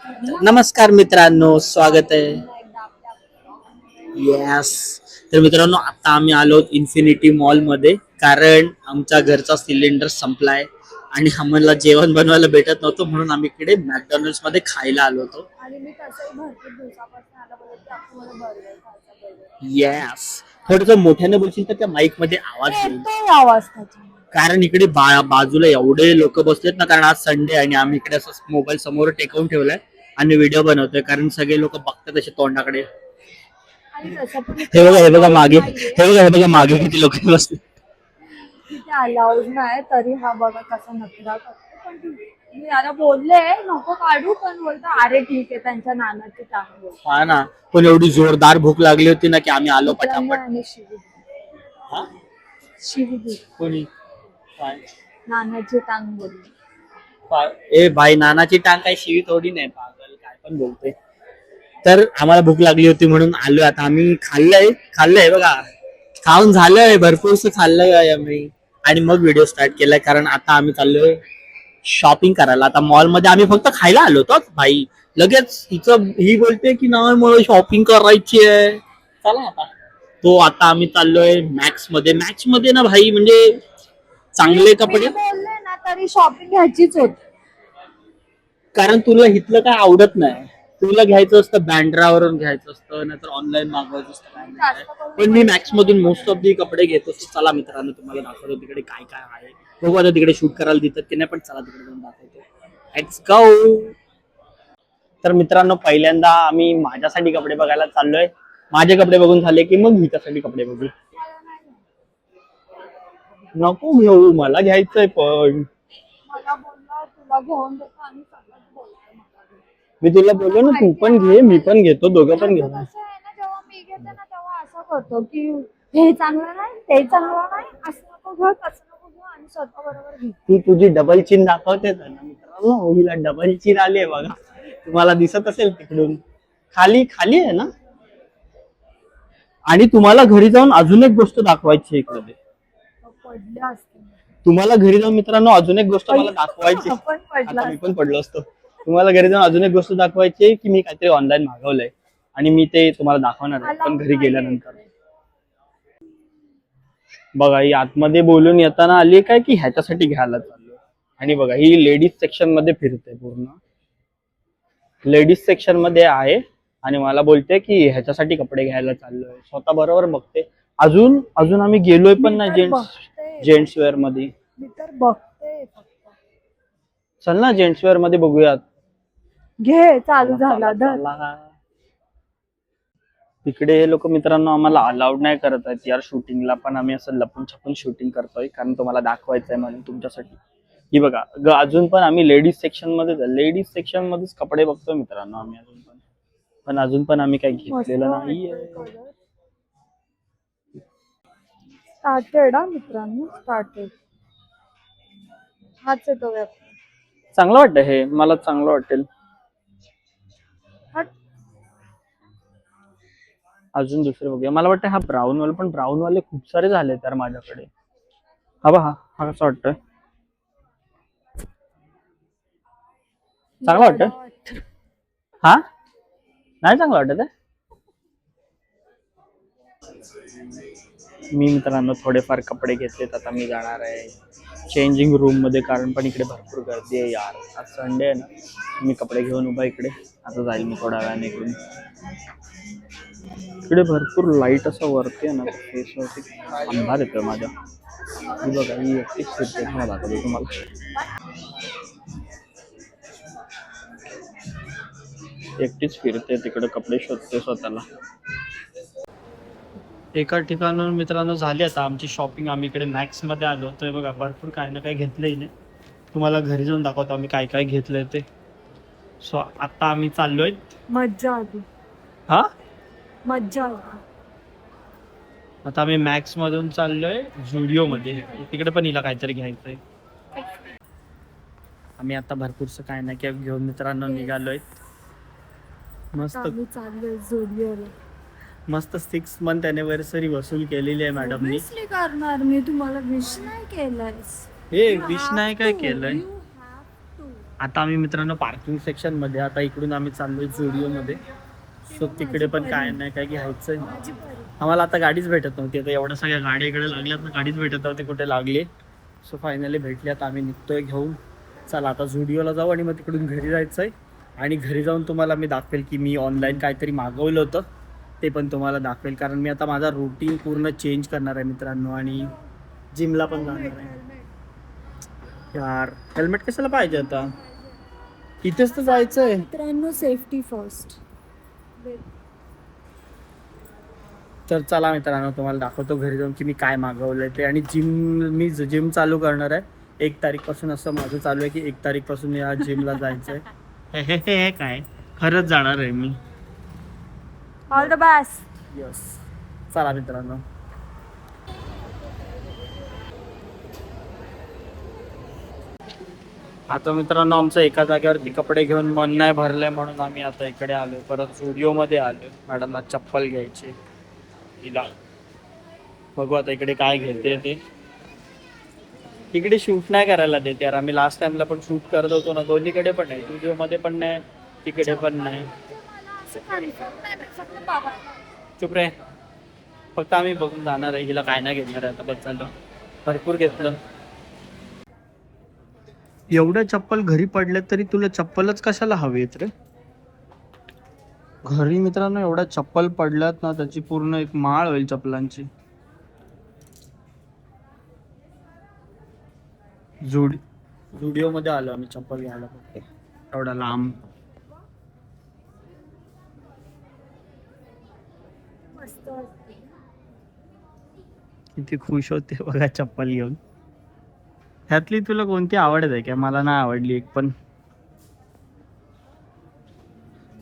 नमस्कार मित्रांनो, स्वागत आहे. येस. तर मित्रांनो, आता आम्ही आलो इन्फिनिटी मॉल मध्ये, कारण आमच्या घरचा सिलेंडर संपलाय आणि आम्हाला जेवण बनवायला भेटत नव्हतं, म्हणून आम्ही इकडे मॅकडॉनल्ड्स मध्ये खायला आलो होतो. आणि मी तसंही भरपूर दिवसापासून आला बोलत की आपण मला बर्गर खायचा बर्गर. येस. थोडस मोठ्याने बोलशील तर त्या माईक मध्ये आवाज येईल, येतोय आवाज त्याचा. कारण इकडे बाजूला एवढे लोक बसलेत ना, कारण आज संडे आणि आम्ही इकडे असं मोबाईल समोर टेकवून ठेवलाय आणि व्हिडिओ बनवतोय, कारण सगळे लोक बघतात असे तोंडाकडे. आणि तसं पण हे बघा मागे, नाहीये. हे बघा मागे किती लोक बसले. तिथे अलाउड नाही तरी हा बघा कसा नखरा करतो. पण मी याला बोलले नको काढू, पण बोलतो अरे ठीक आहे त्यांच्या नानाची टांग बोल. हा ना, पण एवढी जोरदार भूक लागली होती ना की आम्ही आलो पटापट. आणि शिवी हा? शिवी दिली. कोणी? काय? नानाची टांग बोलली. ए भाई, नानाची टांग काय शिवी थोडी नाही, पागल काय पण बोलते. तर आम्हाला भूक लागली होती म्हणून आलोय. आता आम्ही खाल्लंय बघा, खाऊन झालंय, भरपूरच खाल्लंय आम्ही आणि मग व्हिडिओ स्टार्ट केलाय, कारण आता आम्ही चाललोय शॉपिंग करायला. आता मॉल मध्ये आम्ही फक्त खायला आलो होतो भाई, लगेच ही बोलते की नाही मला शॉपिंग करायची आहे, चला आता. तो आता आम्ही चाललोय मॅक्स मध्ये ना भाई, म्हणजे चांगले कपडे. मी बोलले ना तरी शॉपिंग ह्याचीच होती. कारण तुला इथलं काय आवडत नाही, तुला घ्यायचं असतं बँड्रावरून घ्यायचं असतं, नाहीतर ऑनलाईन मागवायचं असतं. पण मी मॅक्स मधून मोस्ट ऑफ दी कपडे घेतो. चला मित्रांनो, तुम्हाला दाखवतो तिकडे काय काय आहे. बघू आता तिकडे शूट करायला देतात की नाही, पण चला तिकडे जाऊन दाखवतो. Let's go. तर मित्रांनो, पहिल्यांदा आम्ही माझ्यासाठी कपडे बघायला चाललोय. माझे कपडे बघून झाले की मग हिच्यासाठी कपडे बघू. नको घेऊ, मला घ्यायचंय पण. मला बोलला तुला घेऊन देतो आणि सगळंच बोलतोय मला. मी तुला बोललो ना, तू पण घे मी पण घेतो, दोघं पण घेऊ. कसं आहे ना, जेव्हा मी घेते ना तेव्हा असं करतो की हे चांगलं नाही ते चांगलं नाही, असं नको घेऊ तसं नको घेऊ, आणि स्वतः बरोबर घे. ती तुझी डबल चिन दाखवते ना मित्रांनो, हिला डबल चिन आली आहे बघा, तुम्हाला दिसत असेल तिकडून खाली खाली आहे ना. आणि तुम्हाला घरी जाऊन अजून एक गोष्ट दाखवायची आहे इकडे. पडले असते तुम्हाला घरी जाऊन मित्रांनो अजून एक गोष्ट मला दाखवायची. आपण पडला आता मी पण पडलो असतो. तुम्हाला घरी जाऊन अजून एक गोष्ट दाखवायची आहे की मी काहीतरी ऑनलाईन मागवलंय आणि मी ते तुम्हाला दाखवणार आहे, पण घरी गेल्यानंतर. बघा, ही आतमध्ये बोलून येताना आली काय की ह्याच्यासाठी घ्यायला चाललो. आणि बघा, ही लेडीज सेक्शन मध्ये फिरते, पूर्ण लेडीज सेक्शन मध्ये आहे आणि मला बोलते की ह्याच्यासाठी कपडे घ्यायला चाललोय. स्वतः बरोबर बघते. अजून अजून आम्ही गेलोय पण नाही जेंट्स वेअर मध्ये. मी तर बघते फक्त. चल ना जेंट्स वेअर मध्ये बघूयात. घे चालू झाला धर. तिकडे हे लोक मित्रांनो आम्हाला अलाउड नाही करत आहेत यार शूटिंगला, पण आम्ही असं लपून छपून शूटिंग करतोय, कारण तुम्हाला दाखवायचंय म्हणून तुमच्यासाठी. ही बघा, अजून पण आम्ही लेडीज सेक्शन मध्येच कपडे बघतोय मित्रांनो आम्ही अजून पण आम्ही काही घेतलेलं नाहीये. स्टार्टेड मित्रांनो, स्टार्टेड. हाच येतो चांगलं वाटतं हे, मला चांगलं वाटेल. अजून दुसरे बघूया. मला वाटतं हा ब्राऊन वाला, पण ब्राऊन वाले खूप सारे झाले तर माझ्याकडे. हा कसा वाटतोय? चांगला वाटत? हा नाही चांगलं वाटत आहे. मी मित्रांनो थोडेफार कपडे घेतलेत. आता मी जाणार आहे चेंजिंग रूम मध्ये, कारण पण इकडे भरपूर गर्दी आहे यार. आज संडे आहे ना, मी कपडे घेऊन उभा इकडे. आता जाईल मी थोड्या वेळाने इकडून. इकडे भरपूर लाईट असं वरती आहे ना, फेसवरती अंधार येतोय माझ्या. ही बघा, ही एकटीच फिरते, दाखवतो तुम्हाला. एकटीच फिरते तिकडे, कपडे शोधते स्वतःला. एका ठिकाणाहून मित्रांनो झाली आता आमची शॉपिंग. आम्ही इकडे मॅक्स मध्ये आलो तर बघा, भरपूर काही ना काही घेतलंय नाही. तुम्हाला घरी जाऊन दाखवतो आम्ही काय काय घेतलंय ते. सो आता आम्ही चाललोय. मज्जा आली. हा मज्जा आली. आता आम्ही मॅक्स मधून चाललोय झुडिओ मध्ये. तिकडे पण हिला काहीतरी घ्यायचंय. आम्ही आता भरपूरच काय ना काय घेऊन मित्रांनो निघालोय. मस्त चाललोय झुडिओला. मस्त 6 मंथ अॅनिव्हर्सरी वसूल केलेली आहे मॅडमनी. करणार मी, तुम्हाला विश नाही केलंय. हे विश नाही काय केलंय. आता आम्ही मित्रांनो पार्किंग सेक्शन मध्ये, आता इकडून आम्ही चाललोय झुडिओ मध्ये. सो तिकडे पण काय नाही काय घ्यायचंय. आम्हाला आता गाडीच भेटत नव्हती. आता एवढ्या सगळ्या गाड्या इकडे लागल्यात ना, गाडीच भेटत नव्हती कुठे लागली. सो फायनली भेटली. आता आम्ही निघतोय घेऊन. चला आता झुडिओला जाऊ आणि मग तिकडून घरी जायचंय. आणि घरी जाऊन तुम्हाला मी दाखवेल की मी ऑनलाईन काहीतरी मागवलं होतं, ते पण तुम्हाला दाखवेल. कारण मी आता माझा रुटीन पूर्ण चेंज करणार आहे मित्रांनो, आणि जिमला पण जाणार आहे. यार हेल्मेट कशाला पाहिजे आता, इथेच तर जायचंय. मित्रांनो सेफ्टी फर्स्ट. तर चला मित्रांनो तुम्हाला दाखवतो घरी जाऊन की मी काय मागवलंय ते. आणि मी जिम चालू करणार आहे 1 तारीखपासून. असं माझं चालू आहे की 1 तारीखपासून या जिमला जायचंय. हे काय खरंच जाणार आहे मी. All the best. यस. चला मित्रांनो. आता मित्रांनो आमचं एका जागेवरती कपडे घेऊन मन नाही भरलंय, म्हणून आम्ही आता इकडे आलोय परत स्टुडिओ मध्ये आलोय. मॅडमला चप्पल घ्यायची तिला. बघू आता इकडे काय घेते ते. इकडे शूट नाही करायला देत यार. आम्ही लास्ट टाइमला पण शूट करत होतो ना, दोन्हीकडे पण नाही, स्टुडिओ मध्ये पण नाही, तिकडे पण नाही. चुप रे. फक्त आम्ही बघून जाणार आहे. हिला काय नाही घेणार आहे आता. बस झालं, भरपूर घेतलं. एवढ्या चप्पल घरी पडल्या तरी तुला चप्पलच कशाला हवीत रे. घरी मित्रांनो एवढ्या चप्पल पडल्यात ना, त्याची पूर्ण एक माळ होईल चप्पलांची. झुडिओ मध्ये आलो आम्ही चप्पल घ्यायला फक्त. एवढा लांब. किती खुश होते बघा चप्पल घेऊन. ह्यातली तुला कोणती आवडत आहे का? मला नाही आवडली एक पण.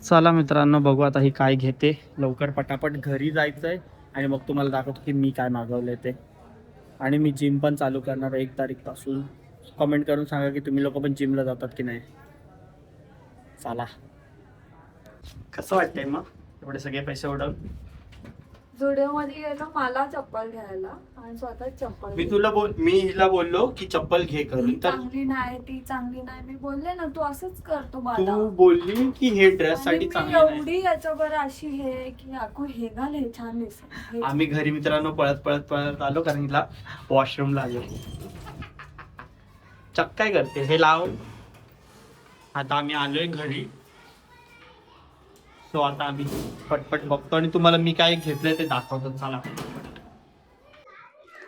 चला मित्रांनो बघू आता ही काय घेते. लवकर पटापट घरी जायचंय आणि मग तुम्हाला दाखवतो की मी काय मागवलंय ते. आणि मी जिम पण चालू करणार आहे 1 तारीखपासून. कमेंट करून सांगा की तुम्ही लोक पण जिमला जातात की नाही. चला. कसं वाटतंय मग एवढे सगळे पैसे उडवून? झुडिओ मध्ये गेलो मला चप्पल घ्यायला आणि स्वतः चप्पल मी हिला बोललो की चप्पल घे करून, तर चांगली नाही, ती चांगली नाही. मी बोलले ना तू असंच करतो तू बोलली की हे ड्रेस साठी चांगली नाही. एवढी याच्यावर अशी हे की अगो हे घाल, हे छान दिसत. आम्ही घरी मित्रांनो पळत पळत पळत आलो कारण हिला वॉशरूमला आलो. चक काय करते हे लाव. आता आम्ही आलोय घरी. सो आता आम्ही पटपट बघतो आणि तुम्हाला मी काय घेतलंय ते दाखवतो. चला.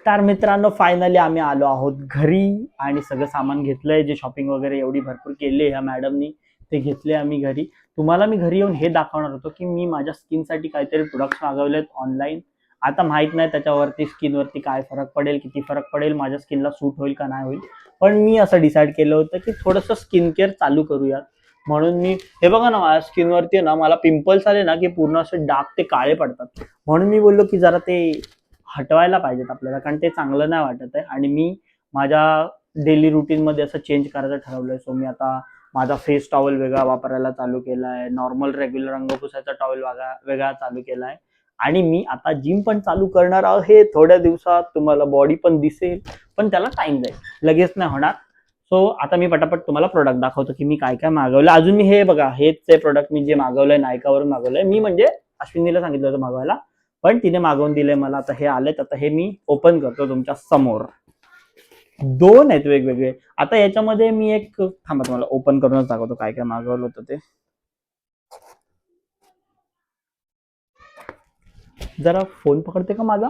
तर मित्रांनो फायनली आम्ही आलो आहोत घरी आणि सगळं सामान घेतलंय. जे शॉपिंग वगैरे एवढी भरपूर केली ह्या मॅडमनी, ते घेतले आम्ही घरी. तुम्हाला मी घरी येऊन हे दाखवणार होतो की मी माझ्या स्किनसाठी काहीतरी प्रोडक्ट्स मागवलेत ऑनलाईन. आता माहित नाही त्याच्यावरती स्किनवरती काय फरक पडेल, किती फरक पडेल, माझ्या स्किनला सूट होईल का नाही होईल. पण मी असं डिसाईड केलं होतं की थोडंसं स्किन केअर चालू करूयात. म्हणून मी हे बघा ना, माझ्या स्किनवरती ना मला पिंपल्स आले ना की पूर्ण असे डाग ते काळे पडतात. म्हणून मी बोललो की जरा ते हटवायला पाहिजेत आपल्याला, कारण ते चांगलं नाही वाटत आहे. आणि मी माझ्या डेली रुटीन मध्ये असं चेंज करायचं ठरवलंय. सो मी आता माझा फेस टॉवेल वेगळा वापरायला चालू केलाय. नॉर्मल रेग्युलर अंग पुसायचा टॉवेल वेगळा चालू केलाय. आणि मी आता जिम पण चालू करणार आहे थोड्या दिवसात. तुम्हाला बॉडी पण दिसेल, पण त्याला टाइम जाईल, लगेच नाही होणार. सो आता मी पटापट तुम्हाला प्रोडक्ट दाखवतो की मी काय काय मागवलं. अजून मी हे बघा, हेच ते प्रोडक्ट मी जे मागवलंय नायकावरून मागवलंय. मी म्हणजे अश्विनीला सांगितलं होतं मागवायला, पण तिने मागवून दिले मला. आता हे आलेत. आता हे मी ओपन करतो तुमच्या समोर. 2 आहेत वेगवेगळे. आता याच्यामध्ये मी एक थांबा तुम्हाला ओपन करूनच दाखवतो काय काय मागवलं होतं ते. जरा फोन पकडते का माझा?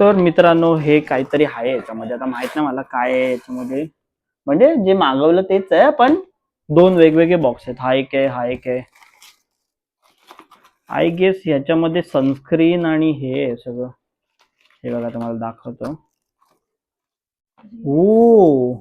तर मित्रांनो हे काहीतरी आहे याच्यामध्ये. आता माहित नाही मला काय आहे याच्यामध्ये. म्हणजे जे मागवलं तेच आहे, पण 2 वेगवेगळे बॉक्स आहेत. हा एक आहे, हा एक आहे. आय गेस ह्याच्यामध्ये सनस्क्रीन आणि हे आहे सगळं. हे बघा तुम्हाला दाखवतो. ओ,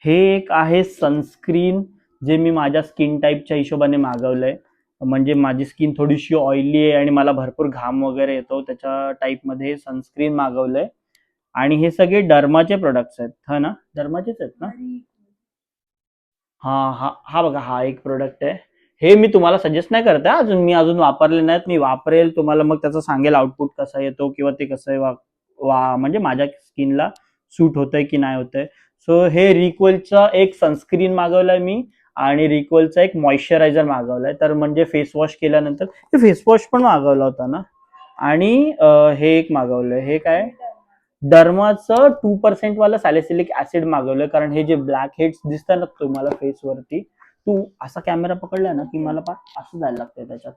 हे एक आहे सनस्क्रीन जे मी माझ्या स्किन टाईपच्या हिशोबाने मागवलंय. म्हणजे माझी स्किन थोडीशी ऑइली आहे आणि मला भरपूर घाम वगैरे येतो, त्याच्या टाईपमध्ये सनस्क्रीन मागवलंय. आणि हे सगळे डर्माचे प्रोडक्ट्स आहेत. हा ना, डर्माचेच आहेत ना? हा हा हा बघा, हा एक प्रोडक्ट आहे. हे मी तुम्हाला सजेस्ट नाही करत आहे अजून, मी अजून वापरले नाहीत, मी वापरेल तुम्हाला मग त्याचं सांगेल आउटपुट कसा येतो किंवा ते कसं म्हणजे माझ्या स्किनला सूट होतंय की नाही होतंय. सो हे रिक्वेलचं एक सनस्क्रीन मागवलंय मी आणि रिक्वेलचा एक मॉइश्चरायझर मागवलाय. तर म्हणजे फेस वॉश केल्यानंतर ते फेस वॉश पण मागवला होता ना. आणि हे एक मागवलंय, हे काय डर्माचं 2% वाला सॅलिसिलिक ऍसिड मागवलंय, कारण हे जे ब्लॅक हेड्स दिसतात ना तुम्हाला फेसवरती, तू असा कॅमेरा पकडलाय ना की मला असं जायला लागतंय त्याच्यात.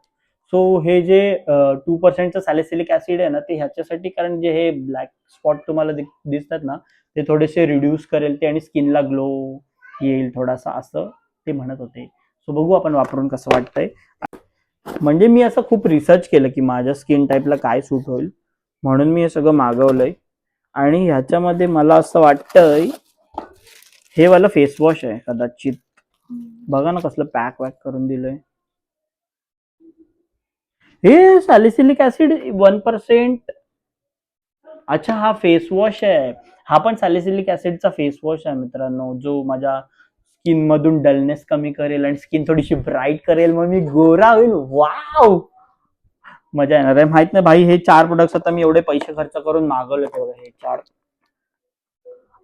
सो हे जे 2%चं सॅलिसिलिक ऍसिड आहे ना ते ह्याच्यासाठी, कारण जे हे ब्लॅक स्पॉट तुम्हाला दिसतात ना ते थोडेसे रिड्यूस करेल ते आणि स्किनला ग्लो येईल थोडासा, असं ते म्हणत होते. सो बघू आपण वापरून कसं वाटतंय. म्हणजे मी असं खूप रिसर्च केलं की माझ्या स्किन टाईपला काय सूट होईल, म्हणून मी हे सगळं मागवलंय. आणि ह्याच्यामध्ये मला असं वाटतंय हे वाला फेस वॉश आहे कदाचित. बघा ना कसलं पॅक वॅक करून दिलंय. हे सॅलिसिलिक ऍसिड 1%. अच्छा हा फेस वॉश आहे, हा पण सॅलिसिलिक ऍसिडचा फेस वॉश आहे मित्रांनो, जो माझ्या स्किन मधून डलनेस कमी करेल आणि स्किन थोडीशी ब्राईट करेल, मग मी गोरा होईल. वाव, मजा येणार आहे. माहित नाही भाई, हे 4 प्रोडक्ट्स आता मी एवढे पैसे खर्च करून मागवले तेवढे हे 4.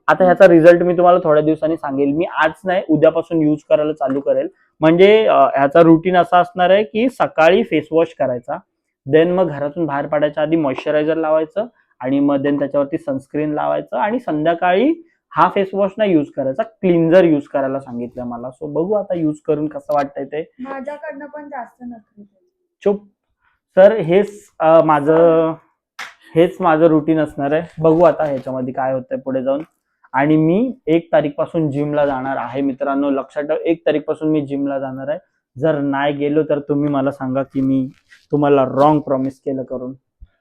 आता ह्याचा रिझल्ट मी तुम्हाला थोड्या दिवसांनी सांगेल. मी आज नाही उद्यापासून यूज करायला चालू करेल. म्हणजे ह्याचा रुटीन असा असणार आहे की सकाळी फेस वॉश करायचा, देन मग घरातून बाहेर पडायच्या आधी मॉइश्चरायझर लावायचं आणि मग देन त्याच्यावरती सनस्क्रीन लावायचं आणि संध्याकाळी हा फेस वॉश नाही यूज करायचा, क्लिन्झर यूज करायला सांगितलं मला. सो बघू आता यूज करून कसं वाटतंय ते. माझ्याकडनं पण जास्त नखरे. चुप सर, हेच माझं रुटीन असणार आहे. बघू आता ह्याच्यामध्ये काय होतंय पुढे जाऊन. आणि मी 1 तारीखपासून जिमला जाणार आहे मित्रांनो, लक्षात ठेवा 1 तारीखपासून मी जिमला जाणार आहे. जर नाही गेलो तर तुम्ही मला सांगा की मी तुम्हाला रॉंग प्रॉमिस केलं करून,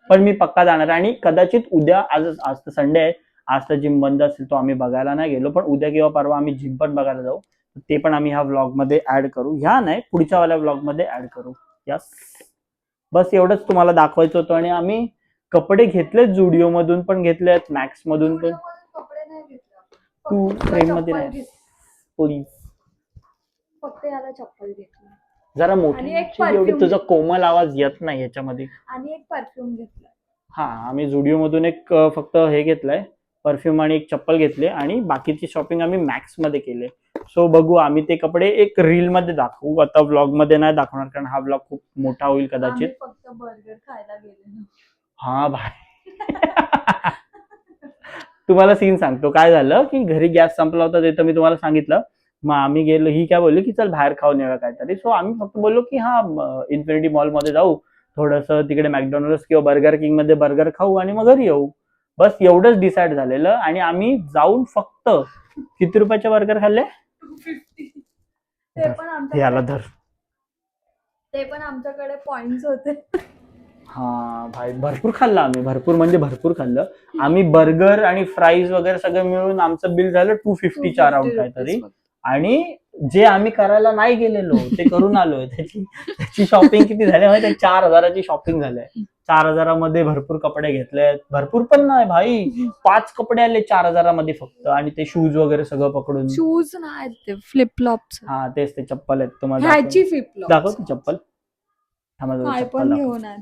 पण मी पक्का जाणार आहे. आणि कदाचित उद्या, आज तर संडे आहे, आज तर जिम बंद असेल तो आम्ही बघायला नाही गेलो, पण उद्या किंवा परवा आम्ही जिम पण बघायला जाऊ. ते पण आम्ही ह्या व्लॉग मध्ये ऍड करू, ह्या नाही पुढच्या वाल्या व्लॉग मध्ये ऍड करू. यस, बस एवढंच तुम्हाला दाखवायचं होतं. आणि आम्ही कपडे घेतलेत, झुडिओ मधून पण घेतलेत, मॅक्स मधून पण. कपडे नाही घेतले, तू फ्रेम मध्ये नाही पोलीस, फक्त याला चप्पल घेतली जरा आणि मोठी एक एवढी परफ्यूम तुझा कोमल आवाज येत नाही याच्यामध्ये. आणि एक परफ्यूम घेतला. हा, आम्ही झुडिओ मधून एक फक्त हे घेतलंय परफ्यूम आणि एक चप्पल घेतले आणि बाकीची शॉपिंग आम्ही मॅक्स मध्ये केले. सो बघू, आम्ही ते कपडे एक रील मध्ये दाखवू, आता व्लॉग मध्ये नाही दाखवणार कारण हा व्लॉग खूप मोठा होईल कदाचित. फक्त बर्गर खायला गेले. हा भाई तुम्हाला सीन सांगतो काय झालं की घरी गॅस संपला होता ते तर मी तुम्हाला सांगितलं. मग आम्ही गेलो, ही काय बोलली की चल बाहेर खाऊन येऊया काहीतरी. सो आम्ही फक्त बोललो की हा इन्फिनिटी मॉल मध्ये जाऊ, थोडंसं तिकडे मॅकडॉनल्ड्स किंवा बर्गर किंग मध्ये बर्गर खाऊ आणि मग घरी येऊ. बस एवढंच डिसाईड झालेलं. आणि आम्ही जाऊन फक्त किती रुपयाचे बर्गर खाल्ले? 250. ते पण याला धर. ते पण आमच्याकडे पॉइंट्स होते. हा भाई, भरपूर खाल्लं आम्ही, भरपूर म्हणजे भरपूर खाल्लं आम्ही. बर्गर आणि फ्राईज वगैरे सगळं मिळून आमचं बिल झालं 250च्या अराउंड काहीतरी. आणि जे आम्ही करायला नाही गेलेलो ते करून आलोय. त्याची शॉपिंग किती झाली माहिती? 4,000ची शॉपिंग झाली. 4,000मध्ये भरपूर कपडे घेतले, भरपूर पण नाही भाई, 5 कपडे आले 4,000मध्ये फक्त. आणि ते शूज वगैरे सगळं पकडून. शूज नाही, ते फ्लिपफ्लॉप्स. हा तेच, ते चप्पल आहेत. तुम्हाला ह्याची फ्लिपफ्लॉप दाखव ती चप्पल. काय पण घेऊन आण.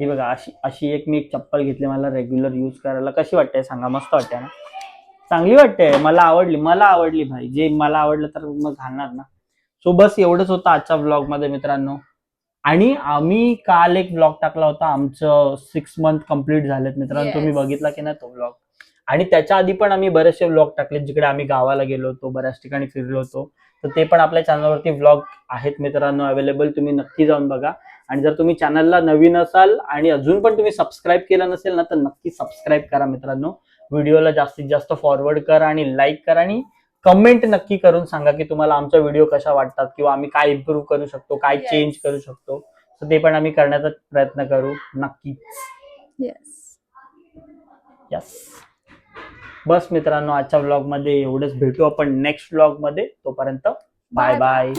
ही बघा, अशी एक मी चप्पल घेतली मला रेग्युलर यूज करायला. कशी वाटते सांगा? मस्त वाटते ना? चांगली वाटते, मला आवडली भाई. जे मला आवडलं तर मग घालणार ना. सो बस एवढंच होतं आजच्या व्लॉग मध्ये मित्रांनो. आणि आम्ही काल एक व्लॉग टाकला होता, आमचं 6 मंथ कम्प्लीट झालेत मित्रांनो. तुम्ही बघितला की नाही तो व्लॉग? आणि त्याच्या आधी पण आम्ही बरेचसे व्लॉग टाकले जिकडे आम्ही गावाला गेलो होतो, बऱ्याच ठिकाणी फिरलो होतो. तर ते पण आपल्या चॅनलवरती व्लॉग आहेत मित्रांनो अवेलेबल, तुम्ही नक्की जाऊन बघा. आणि जर तुम्ही चॅनलला नवीन असाल आणि अजून पण तुम्ही सबस्क्राईब केलं नसेल ना तर नक्की सबस्क्राईब करा मित्रांनो. व्हिडिओला जास्तीत जास्त फॉरवर्ड करा आणि लाईक करा आणि कमेंट नक्की करून सांगा की तुम्हाला आमचा व्हिडिओ कशा वाटतात किंवा आम्ही काय इम्प्रूव्ह करू शकतो, काय चेंज करू शकतो. तर ते पण आम्ही करण्याचा प्रयत्न करू नक्कीच. यस, बस मित्रांनो, आजच्या व्लॉग मध्ये एवढंच. भेटू आपण नेक्स्ट व्लॉग मध्ये. तोपर्यंत बाय बाय.